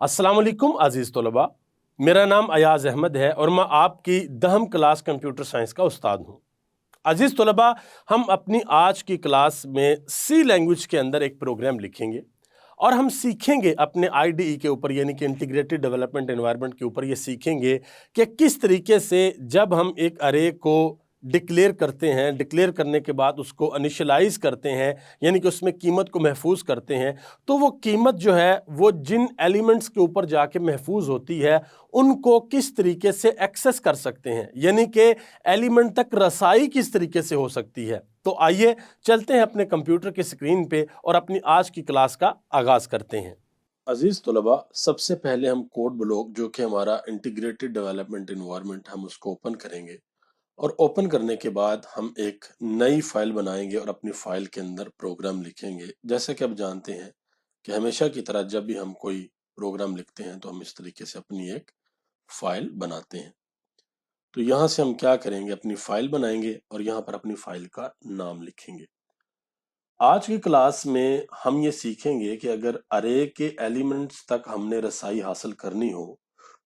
अस्सलाम वालेकुम अजीज़ तलबा, मेरा नाम अयाज़ अहमद है और मैं आपकी 10वीं क्लास कंप्यूटर साइंस का उस्ताद हूँ। अजीज़ तलबा, हम अपनी आज की क्लास में सी लैंग्वेज के अंदर एक प्रोग्राम लिखेंगे और हम सीखेंगे अपने आईडीई के ऊपर, यानी कि इंटीग्रेटेड डेवलपमेंट एनवायरनमेंट के ऊपर ये सीखेंगे कि किस तरीके से जब हम एक अरे को डिक्लेयर करते हैं, डिक्लेयर करने के बाद उसको इनिशियलाइज करते हैं, यानी कि उसमें कीमत को महफूज करते हैं, तो वो कीमत जो है वो जिन एलिमेंट्स के ऊपर जाके महफूज होती है उनको किस तरीके से एक्सेस कर सकते हैं, यानी कि एलिमेंट तक रसाई किस तरीके से हो सकती है। तो आइए चलते हैं अपने कंप्यूटर की स्क्रीन पे और अपनी आज की क्लास का आगाज करते हैं। अजीज तलबा, सबसे पहले हम कोड ब्लॉक जो कि हमारा इंटीग्रेटेड डेवलपमेंट एनवायरनमेंट, हम उसको ओपन करेंगे और ओपन करने के बाद हम एक नई फाइल बनाएंगे और अपनी फाइल के अंदर प्रोग्राम लिखेंगे। जैसे कि आप जानते हैं कि हमेशा की तरह जब भी हम कोई प्रोग्राम लिखते हैं तो हम इस तरीके से अपनी एक फाइल बनाते हैं। तो यहाँ से हम क्या करेंगे, अपनी फाइल बनाएंगे और यहाँ पर अपनी फाइल का नाम लिखेंगे। आज की क्लास में हम ये सीखेंगे कि अगर अरे के एलिमेंट्स तक हमने रसाई हासिल करनी हो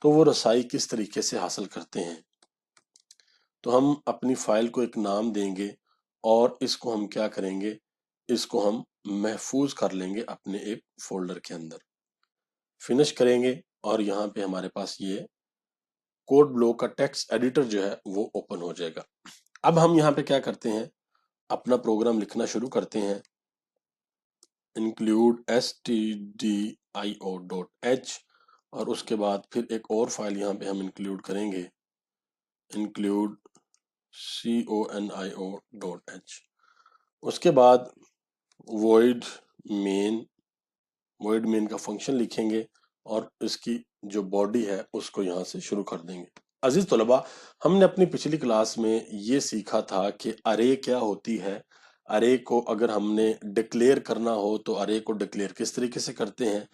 तो वो रसाई किस तरीके से हासिल करते हैं। तो हम अपनी फाइल को एक नाम देंगे और इसको हम क्या करेंगे, इसको हम महफूज कर लेंगे अपने एक फोल्डर के अंदर। फिनिश करेंगे और यहाँ पे हमारे पास ये कोड ब्लॉक का टेक्स्ट एडिटर जो है वो ओपन हो जाएगा। अब हम यहाँ पे क्या करते हैं, अपना प्रोग्राम लिखना शुरू करते हैं। इंक्लूड stdio.h और उसके बाद फिर एक और फाइल यहाँ पे हम इंक्लूड करेंगे, इंक्लूड conio.h। उसके बाद void main का फंक्शन लिखेंगे और इसकी जो बॉडी है उसको यहाँ से शुरू कर देंगे। अजीज तलबा, हमने अपनी पिछली क्लास में ये सीखा था कि अरे क्या होती है, अरे को अगर हमने डिक्लेयर करना हो तो अरे को डिक्लेयर किस तरीके से करते हैं,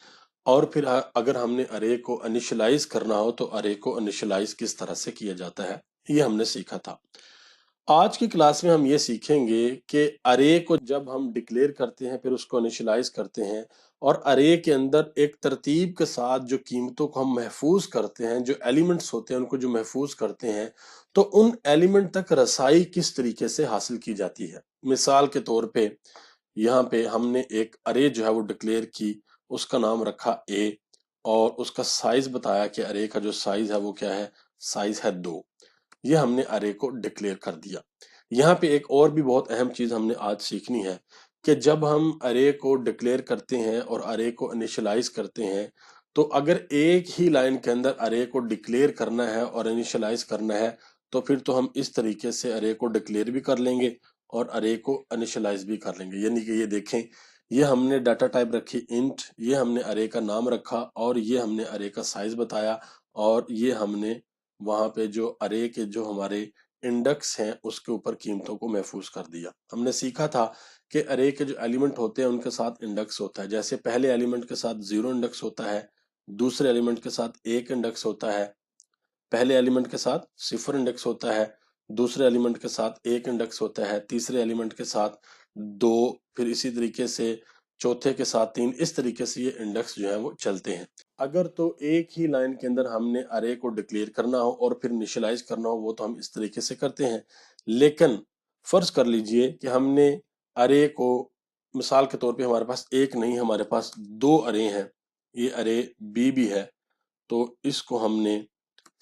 और फिर अगर हमने अरे को इनिशियलाइज करना हो तो अरे को इनिशियलाइज किस तरह से किया जाता है, ये हमने सीखा था। आज की क्लास में हम ये सीखेंगे कि अरे को जब हम डिक्लेयर करते हैं फिर उसको इनिशियलाइज करते हैं और अरे के अंदर एक तरतीब के साथ जो कीमतों को हम महफूज करते हैं, जो एलिमेंट्स होते हैं उनको जो महफूज करते हैं, तो उन एलिमेंट तक रसाई किस तरीके से हासिल की जाती है। मिसाल के तौर पे यहाँ पे हमने एक अरे जो है वो डिक्लेयर की, उसका नाम रखा ए और उसका साइज बताया कि अरे का जो साइज है वो क्या है, साइज है 2। ये हमने अरे को डिक्लेयर कर दिया। यहाँ पे एक और भी बहुत अहम चीज हमने आज सीखनी है कि जब हम अरे को डिक्लेयर करते हैं और अरे को इनिशियलाइज करते हैं, तो अगर एक ही लाइन के अंदर अरे को डिक्लेयर करना है और इनिशियलाइज करना है तो फिर तो हम इस तरीके से अरे को डिक्लेयर भी कर लेंगे और अरे को इनिशियलाइज भी कर लेंगे। यानी कि ये देखें, ये हमने डाटा टाइप रखी इंट, ये हमने अरे का नाम रखा और ये हमने अरे का साइज बताया और ये हमने वहां पे जो अरे के जो हमारे इंडेक्स हैं उसके ऊपर कीमतों को महफूज कर दिया। हमने सीखा था कि अरे के जो एलिमेंट होते हैं उनके साथ इंडेक्स होता है। जैसे पहले एलिमेंट के साथ 0 इंडेक्स होता है, दूसरे एलिमेंट के साथ 1 इंडेक्स होता है, पहले एलिमेंट के साथ 0 इंडेक्स होता है, दूसरे एलिमेंट के साथ 1 इंडेक्स होता है, तीसरे एलिमेंट के साथ 2, फिर इसी तरीके से चौथे के साथ 3। इस तरीके से ये इंडेक्स जो है वो चलते हैं। अगर तो एक ही लाइन के अंदर हमने अरे को डिक्लेयर करना हो और फिर इनिशियलाइज करना हो वो तो हम इस तरीके से करते हैं, लेकिन फर्ज कर लीजिए कि हमने अरे को, मिसाल के तौर पे हमारे पास एक नहीं, हमारे पास 2 अरे हैं, ये अरे बी भी है, तो इसको हमने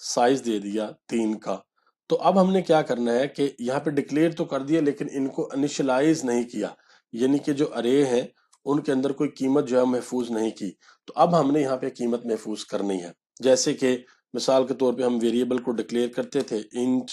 साइज दे दिया 3 का। तो अब हमने क्या करना है कि यहाँ पे डिक्लेयर तो कर दिया लेकिन इनको इनिशियलाइज नहीं किया, यानी कि जो अरे हैं उनके अंदर कोई कीमत जो है महफूज नहीं की। तो अब हमने यहाँ पे कीमत महफूज करनी है। जैसे कि मिसाल के तौर पे हम वेरिएबल को डिक्लेयर करते थे, इंट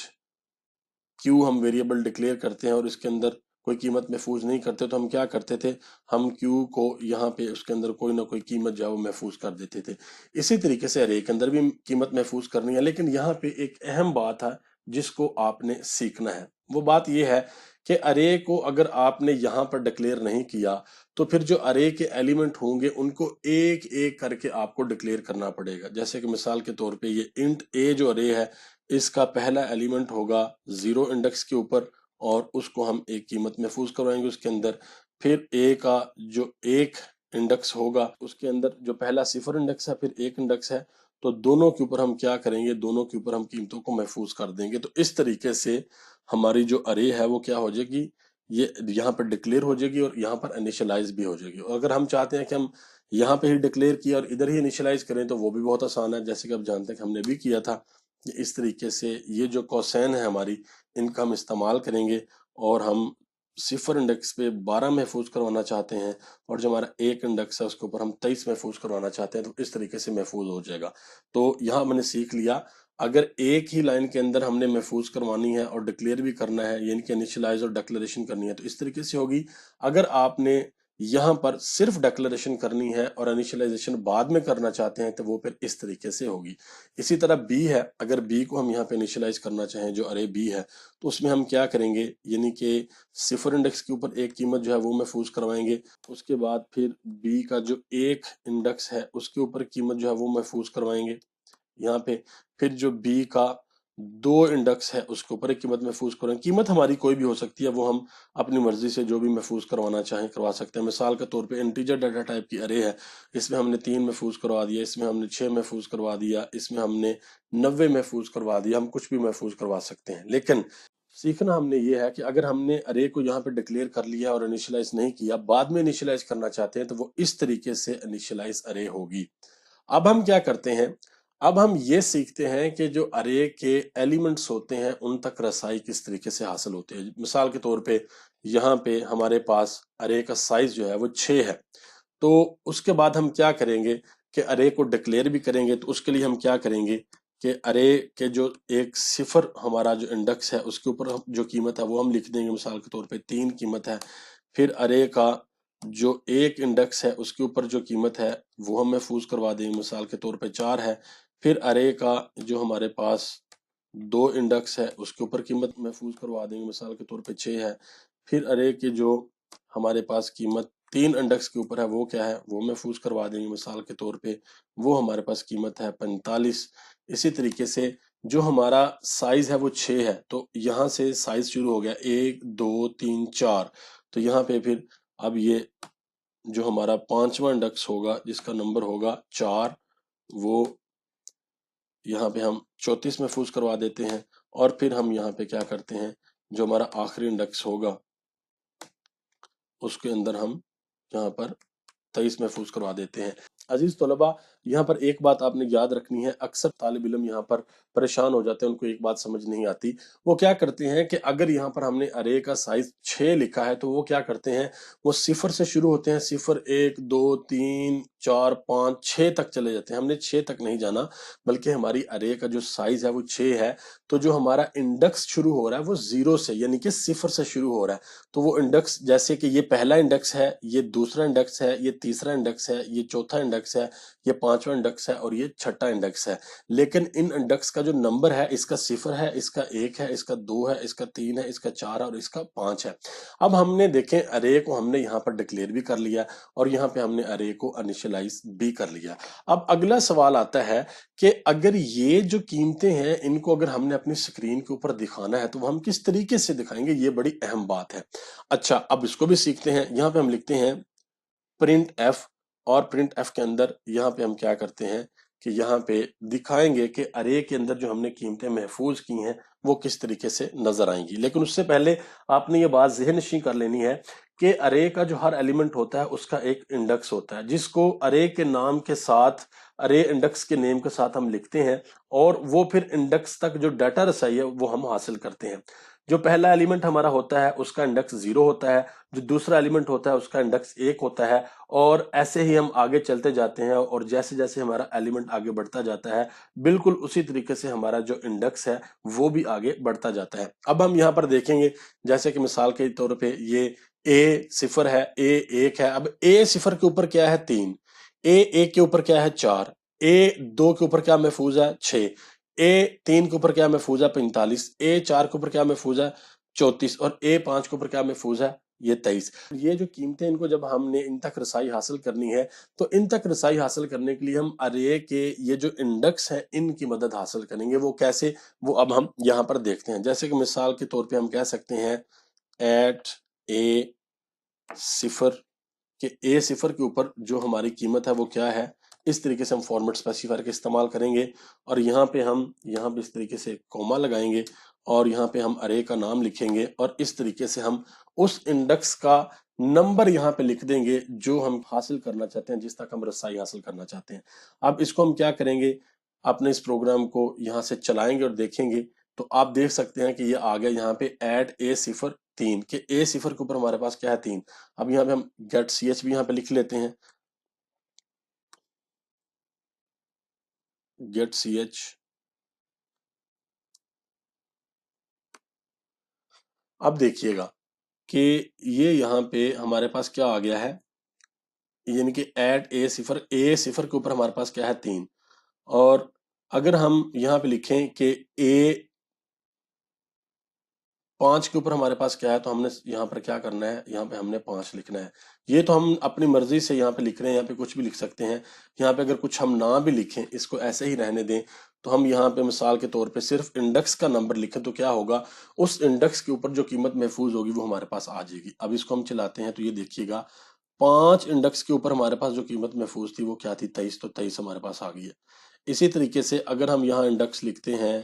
क्यू हम वेरिएबल डिक्लेयर करते हैं और इसके अंदर कोई कीमत महफूज नहीं करते, तो हम क्या करते थे, हम क्यू को यहाँ पे उसके अंदर कोई ना कोई कीमत जो है वो महफूज कर देते थे। इसी तरीके से अरे के अंदर भी कीमत महफूज करनी है, लेकिन यहाँ पे एक अहम बात है जिसको आपने सीखना है। वो बात ये है कि अरे को अगर आपने यहाँ पर डिक्लेयर नहीं किया तो फिर जो अरे के एलिमेंट होंगे उनको एक एक करके आपको डिक्लेयर करना पड़ेगा। जैसे कि मिसाल के तौर पे ये इंट ए जो अरे है, इसका पहला एलिमेंट होगा 0 इंडेक्स के ऊपर और उसको हम एक कीमत महफूज करवाएंगे उसके अंदर। फिर ए का जो एक इंडेक्स होगा, उसके अंदर जो पहला 0 इंडेक्स है फिर 1 इंडेक्स है, तो दोनों के ऊपर हम क्या करेंगे, दोनों के ऊपर हम कीमतों को महफूज कर देंगे। तो इस तरीके से हमारी जो अरे है वो क्या हो जाएगी, ये यहाँ पर डिक्लेयर हो जाएगी और यहाँ पर इनिशियलाइज भी हो जाएगी। और अगर हम चाहते हैं कि हम यहाँ पे ही डिक्लेयर किया और इधर ही इनिशियलाइज करें तो वो भी बहुत आसान है, जैसे कि आप जानते हैं कि हमने भी किया था। कि इस तरीके से ये जो कोसेन है हमारी, इनका हम इस्तेमाल करेंगे और हम 0 इंडेक्स पे 12 महफूज करवाना चाहते हैं और जो हमारा 1 इंडेक्स है उसके ऊपर हम 23 महफूज करवाना चाहते हैं, तो इस तरीके से महफूज हो जाएगा। तो यहाँ मैंने सीख लिया, अगर एक ही लाइन के अंदर हमने महफूज करवानी है और डिक्लेयर भी करना है, यानी कि इनिशियलाइज और डिक्लेरेशन करनी है, तो इस तरीके से होगी। अगर आपने यहाँ पर सिर्फ डिक्लेरेशन करनी है और इनिशियलाइजेशन बाद में करना चाहते हैं, तो वो फिर इस तरीके से होगी। इसी तरह बी है, अगर बी को हम यहाँ पे इनिशियलाइज करना चाहें, जो अरे बी है, तो उसमें हम क्या करेंगे, यानी कि 0 इंडेक्स के ऊपर एक कीमत जो है वो महफूज करवाएंगे। उसके बाद फिर बी का जो 1 इंडेक्स है उसके ऊपर कीमत जो है वो महफूज करवाएंगे यहाँ पे। फिर जो बी का 2 इंडेक्स है उसके ऊपर एक कीमत महफूज करवाएंगे। कीमत हमारी कोई भी हो सकती है, वो हम अपनी मर्जी से जो भी महफूज करवाना चाहें करवा सकते हैं। मिसाल के तौर पे इंटीजर डाटा टाइप की अरे है, इसमें हमने 3 महफूज करवा दिया, इसमें हमने 6 महफूज करवा दिया, इसमें हमने 90 महफूज करवा दिया, हम कुछ भी महफूज करवा सकते हैं। लेकिन सीखना हमने ये है कि अगर हमने अरे को यहाँ पे डिक्लेयर कर लिया और इनिशियलाइज नहीं किया, बाद में इनिशियलाइज करना चाहते हैं, तो वो इस तरीके से इनिशियलाइज अरे होगी। अब हम क्या करते हैं, अब हम ये सीखते हैं कि जो अरे के एलिमेंट्स होते हैं उन तक रसाई किस तरीके से हासिल होती है। मिसाल के तौर पे यहाँ पे हमारे पास अरे का साइज जो है वो 6 है, तो उसके बाद हम क्या करेंगे कि अरे को डिक्लेयर भी करेंगे। तो उसके लिए हम क्या करेंगे कि अरे के जो एक 0 हमारा जो इंडेक्स है उसके ऊपर जो कीमत है वो हम लिख देंगे, मिसाल के तौर पे 3 कीमत है। फिर अरे का जो 1 इंडेक्स है उसके ऊपर जो कीमत है वो हम महफूज करवा देंगे, मिसाल के तौर पे 4 है। फिर अरे का जो हमारे पास 2 इंडेक्स है उसके ऊपर कीमत महफूज करवा देंगे, मिसाल के तौर पे 6 है। फिर अरे की जो हमारे पास कीमत 3 इंडेक्स के ऊपर है वो क्या है, वो महफूज करवा देंगे, मिसाल के तौर पे वो हमारे पास कीमत है 45। इसी तरीके से जो हमारा साइज है वो 6 है, तो यहाँ से साइज शुरू हो गया 1 2 3 4। तो यहाँ पे फिर अब ये जो हमारा 5वां इंडेक्स होगा जिसका नंबर होगा 4, वो यहाँ पे हम 34 महफूज करवा देते हैं। और फिर हम यहाँ पे क्या करते हैं, जो हमारा आखिरी इंडेक्स होगा उसके अंदर हम यहाँ पर 23 महफूज करवा देते हैं। अजीज तलबा, यहाँ पर एक बात आपने याद रखनी है, अक्सर तालिब इल्म यहाँ पर परेशान हो जाते हैं, उनको एक बात समझ नहीं आती। वो क्या करते हैं कि अगर यहाँ पर हमने अरे का साइज 6 लिखा है, तो वो क्या करते हैं, वो 0 से शुरू होते हैं, 0 1 2 3 4 5 6 तक चले जाते हैं। हमने 6 तक नहीं जाना, बल्कि हमारी अरे का जो साइज है वो 6 है। तो जो हमारा इंडेक्स शुरू हो रहा है वो 0 से, यानी कि 0 से शुरू हो रहा है। तो वो इंडेक्स, जैसे कि ये पहला इंडेक्स है, ये दूसरा इंडेक्स है, ये तीसरा इंडेक्स है, ये चौथा इंडेक्स है, ये 5वां इंडेक्स है और ये छठा इंडेक्स है। लेकिन इन इंडेक्स का जो नंबर है, इसका 0 है, इसका 1 है, इसका 2 है, इसका 3 है, इसका 4 है और इसका 5 है। अब हमने देखें अरे को हमने यहाँ पर डिक्लेयर भी कर लिया और यहाँ पे हमने अरे को इनिशियलाइज भी कर लिया। अब अगला सवाल आता है कि अगर ये जो कीमतें हैं इनको अगर हमने अपनी स्क्रीन के ऊपर दिखाना है, तो वो हम किस तरीके से दिखाएंगे, ये बड़ी अहम बात है। अच्छा, अब इसको भी सीखते हैं। यहाँ पे हम लिखते हैं प्रिंट एफ, और प्रिंट एफ के अंदर यहाँ पे हम क्या करते हैं कि यहाँ पे दिखाएंगे कि अरे के अंदर जो हमने कीमतें महफूज की हैं वो किस तरीके से नजर आएंगी। लेकिन उससे पहले आपने ये बात ज़हन-नशीं कर लेनी है कि अरे का जो हर एलिमेंट होता है उसका एक इंडेक्स होता है, जिसको अरे के नाम के साथ, अरे इंडेक्स के नेम के साथ हम लिखते हैं और वो फिर इंडेक्स तक जो डाटा रसाई है वो हम हासिल करते हैं। जो पहला एलिमेंट हमारा होता है उसका इंडेक्स 0 होता है, जो दूसरा एलिमेंट होता है उसका इंडेक्स 1 होता है, और ऐसे ही हम आगे चलते जाते हैं और जैसे जैसे हमारा एलिमेंट आगे बढ़ता जाता है, बिल्कुल उसी तरीके से हमारा जो इंडेक्स है वो भी आगे बढ़ता जाता है। अब हम यहाँ पर देखेंगे, जैसे कि मिसाल के तौर पे ये ए 0 है, ए 1 है। अब ए 0 के ऊपर क्या है 3, ए 1 के ऊपर क्या है 4, ए 2 के ऊपर क्या महफूज है 6, ए 3 के ऊपर क्या महफूज है 45, ए 4 के ऊपर क्या महफूज है 34 और ए 5 के ऊपर क्या महफूज है ये 23। ये जो कीमतें, इनको जब हमने इन तक रसाई हासिल करनी है, तो इन तक रसाई हासिल करने के लिए हम अरे के ये जो इंडेक्स है इनकी मदद हासिल करेंगे। वो कैसे, वो अब हम यहाँ पर देखते हैं। जैसे कि मिसाल के तौर पे हम कह सकते हैं एट ए 0 کہ A صفر کے اوپر جو ہماری قیمت ہے وہ کیا ہے. اس طریقے سے ہم فارمیٹ اسپیسیفائر کا استعمال کریں گے اور یہاں پہ اس طریقے سے کوما لگائیں گے اور یہاں پہ ہم ارے کا نام لکھیں گے اور اس طریقے سے ہم اس انڈیکس کا نمبر یہاں پہ لکھ دیں گے جو ہم حاصل کرنا چاہتے ہیں، جس تک ہم رسائی حاصل کرنا چاہتے ہیں. اب اس کو ہم کیا کریں گے، اپنے اس پروگرام کو یہاں سے چلائیں گے اور دیکھیں گے تو آپ دیکھ سکتے ہیں کہ یہ آ گیا یہاں پہ ایڈ A صفر 3 کہ A صفر کے اوپر ہمارے پاس کیا ہے 3. اب یہاں پہ ہم گیٹ CH بھی یہاں پہ لکھ لیتے ہیں، گیٹ CH. اب دیکھیے گا کہ یہ یہاں پہ ہمارے پاس کیا آ گیا ہے، یعنی کہ ایڈ A صفر کے اوپر ہمارے پاس کیا ہے 3. اور اگر ہم یہاں پہ لکھیں کہ A 5 کے اوپر ہمارے پاس کیا ہے تو ہم نے یہاں پر کیا کرنا ہے، یہاں پہ ہم نے 5 لکھنا ہے. یہ تو ہم اپنی مرضی سے یہاں پہ لکھ رہے ہیں، یہاں پہ کچھ بھی لکھ سکتے ہیں. یہاں پہ اگر کچھ ہم نہ بھی لکھیں، اس کو ایسے ہی رہنے دیں، تو ہم یہاں پہ مثال کے طور پہ صرف انڈیکس کا نمبر لکھیں تو کیا ہوگا، اس انڈیکس کے اوپر جو قیمت محفوظ ہوگی وہ ہمارے پاس آ جائے گی. اب اس کو ہم چلاتے ہیں تو یہ دیکھیے گا 5 انڈیکس کے اوپر ہمارے پاس جو قیمت محفوظ تھی وہ کیا تھی 23، تو 23 ہمارے پاس آ گئی ہے. اسی طریقے سے اگر ہم یہاں انڈیکس لکھتے ہیں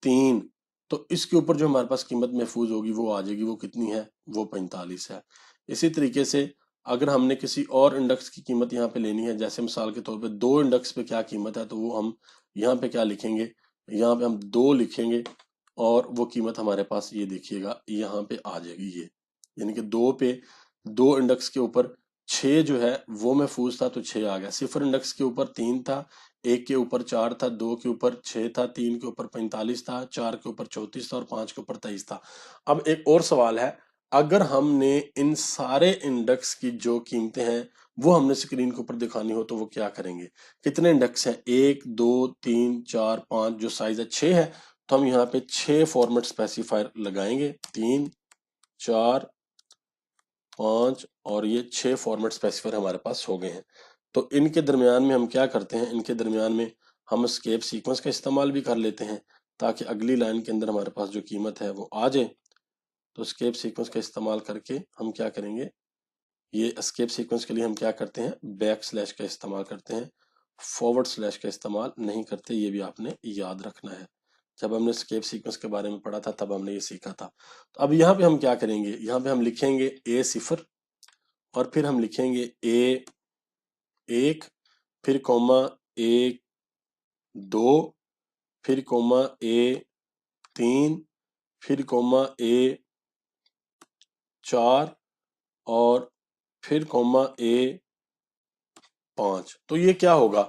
3 تو اس کے اوپر جو ہمارے پاس قیمت محفوظ ہوگی وہ آ جائے گی، وہ کتنی ہے، وہ 45 ہے. اسی طریقے سے اگر ہم نے کسی اور انڈیکس کی قیمت یہاں پہ لینی ہے، جیسے مثال کے طور پہ 2 انڈیکس پہ کیا قیمت ہے، تو وہ ہم یہاں پہ کیا لکھیں گے، یہاں پہ ہم 2 لکھیں گے اور وہ قیمت ہمارے پاس یہ دیکھیے گا یہاں پہ آ جائے گی. یہ یعنی کہ 2 پہ 2 انڈیکس کے اوپر 6 جو ہے وہ محفوظ تھا تو 6 آ گیا. صفر انڈیکس کے اوپر 3 تھا، 1 کے اوپر 4 تھا، 2 کے اوپر 6 تھا، 3 کے اوپر 45 تھا، 4 کے اوپر 34 تھا اور 5 کے اوپر 23 تھا. اب ایک اور سوال ہے، اگر ہم نے ان سارے انڈیکس کی جو قیمتیں ہیں وہ ہم نے اسکرین کے اوپر دکھانی ہو تو وہ کیا کریں گے. کتنے انڈیکس ہیں، 1 2 3 4 5، جو سائز ہے 6 ہے، تو ہم یہاں پہ 6 فارمیٹ اسپیسیفائر لگائیں گے، 3 4 5 اور یہ 6 فارمیٹ اسپیسیفائر ہمارے پاس ہو گئے ہیں. تو ان کے درمیان میں ہم کیا کرتے ہیں، ان کے درمیان میں ہم اسکیپ سیکوینس کا استعمال بھی کر لیتے ہیں تاکہ اگلی لائن کے اندر ہمارے پاس جو قیمت ہے وہ آ جائے. تو اسکیپ سیکوینس کا استعمال کر کے ہم کیا کریں گے، یہ اسکیپ سیکوینس کے لیے ہم کیا کرتے ہیں، بیک سلیش کا استعمال کرتے ہیں، فارورڈ سلیش کا استعمال نہیں کرتے. یہ بھی آپ نے یاد رکھنا ہے، جب ہم نے اسکیپ سیکوینس کے بارے میں پڑھا تھا تب ہم نے یہ سیکھا تھا. تو اب یہاں پہ ہم کیا کریں گے، یہاں پہ ہم لکھیں گے A صفر اور پھر ہم لکھیں گے A 1 پھر کوما A 2 پھر کوما A 3 پھر کوما A 4 اور پھر کوما A 5. تو یہ کیا ہوگا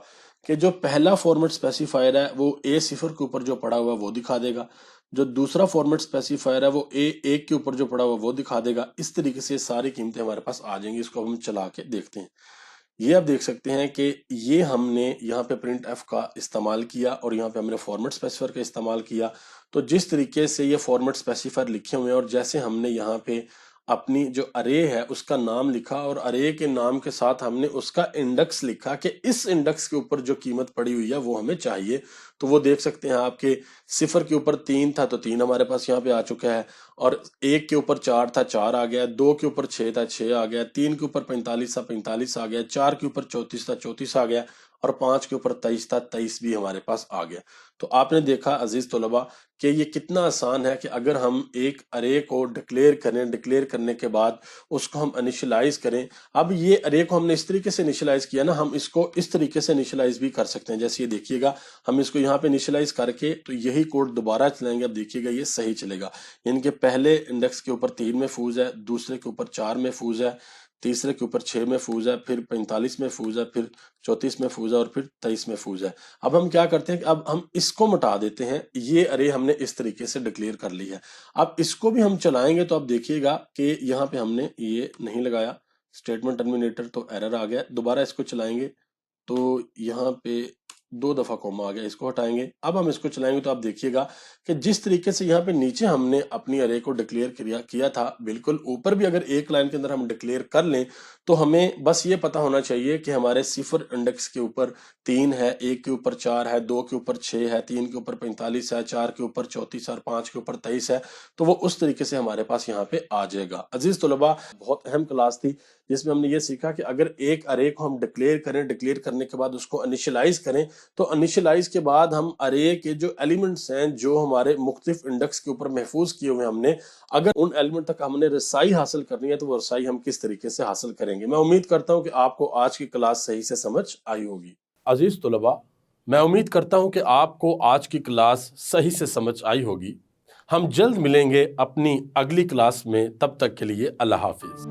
کہ جو پہلا فارمیٹ اسپیسیفائر ہے وہ A صفر کے اوپر جو پڑا ہوا ہے وہ دکھا دے گا، جو دوسرا فارمیٹ اسپیسیفائر ہے وہ A 1 کے اوپر جو پڑا ہوا ہے وہ دکھا دے گا. اس طریقے سے ساری قیمتیں ہمارے پاس آ جائیں گی. اس کو ہم چلا کے دیکھتے ہیں. یہ آپ دیکھ سکتے ہیں کہ یہ ہم نے یہاں پہ پرنٹ ایف کا استعمال کیا اور یہاں پہ ہم نے فارمیٹ اسپیسیفائر کا استعمال کیا. تو جس طریقے سے یہ فارمیٹ اسپیسیفائر لکھے ہوئے ہیں اور جیسے ہم نے یہاں پہ اپنی جو ارے ہے اس کا نام لکھا اور ارے کے نام کے ساتھ ہم نے اس کا انڈیکس لکھا کہ اس انڈیکس کے اوپر جو قیمت پڑی ہوئی ہے وہ ہمیں چاہیے. تو وہ دیکھ سکتے ہیں آپ کے صفر کے اوپر 3 تھا تو 3 ہمارے پاس یہاں پہ آ چکا ہے، اور 1 کے اوپر 4 تھا 4 آ گیا، 2 کے اوپر 6 تھا 6 آ گیا، 3 کے اوپر 45 تھا 45 آ گیا، 4 کے اوپر 34 تھا 34 آ گیا، اور 5 کے اوپر 23 تھا 23 بھی ہمارے پاس آ گیا. تو آپ نے دیکھا عزیز طلباء کہ یہ کتنا آسان ہے کہ اگر ہم ایک ارے کو ڈکلیئر کریں، ڈکلیئر کرنے کے بعد اس کو ہم انیشلائز کریں. اب یہ ارے کو ہم نے اس طریقے سے انیشلائز کیا نا، ہم اس کو اس طریقے سے انیشلائز بھی کر سکتے ہیں. جیسے یہ دیکھیے گا ہم اس کو یہاں پہ انیشلائز کر کے تو یہی کوڈ دوبارہ چلائیں گے. اب دیکھیے گا یہ صحیح چلے گا، یعنی کہ پہلے انڈیکس کے اوپر 3 محفوظ ہے، دوسرے کے اوپر 4 محفوظ ہے، تیسرے کے اوپر 6 محفوظ ہے، پھر 45 محفوظ ہے، پھر 34 محفوظ ہے اور پھر 23 محفوظ ہے. اب ہم کیا کرتے ہیں کہ اب ہم اس کو مٹا دیتے ہیں. یہ ارے ہم نے اس طریقے سے ڈکلیئر کر لی ہے. اب اس کو بھی ہم چلائیں گے تو اب دیکھیے گا کہ یہاں پہ ہم نے یہ نہیں لگایا اسٹیٹمنٹ ٹرمینیٹر تو ایرر آ گیا. دوبارہ اس کو چلائیں گے تو یہاں پہ 2 دفعہ کوما آ گیا، اس کو ہٹائیں گے۔ اب ہم اس کو چلائیں گے تو آپ دیکھیے گا کہ جس طریقے سے یہاں پہ نیچے ہم نے اپنی ارے کو ڈکلیئر کیا تھا، بالکل اوپر بھی اگر ایک لائن کے اندر ہم ڈکلیئر کر لیں تو ہمیں بس یہ پتا ہونا چاہیے کہ ہمارے 0 انڈیکس کے اوپر 3 ہے، 1 کے اوپر 4 ہے، 2 کے اوپر 6 ہے، 3 کے اوپر 45 ہے، 4 کے اوپر 34 اور 5 کے اوپر 23 ہے، تو وہ اس طریقے سے ہمارے پاس یہاں پہ آ جائے گا۔ عزیز طلباء، بہت اہم کلاس تھی جس میں ہم نے یہ سیکھا کہ اگر ایک ارے کو ہم ڈکلیئر کریں، ڈکلیئر کرنے کے بعد اس کو انیشلائز کریں، تو انیشلائز کے بعد ہم ارے کے جو ایلیمنٹس ہیں جو ہمارے مختلف انڈیکس کے اوپر محفوظ کیے ہوئے ہم نے، اگر ان ایلیمنٹ تک ہم نے رسائی حاصل کرنی ہے تو وہ رسائی ہم کس طریقے سے حاصل کریں گے۔ میں امید کرتا ہوں کہ آپ کو آج کی کلاس صحیح سے سمجھ آئی ہوگی۔ عزیز طلباء، میں امید کرتا ہوں کہ آپ کو آج کی کلاس صحیح سے سمجھ آئی ہوگی۔ ہم جلد ملیں گے اپنی اگلی کلاس میں، تب تک کے لیے اللہ حافظ۔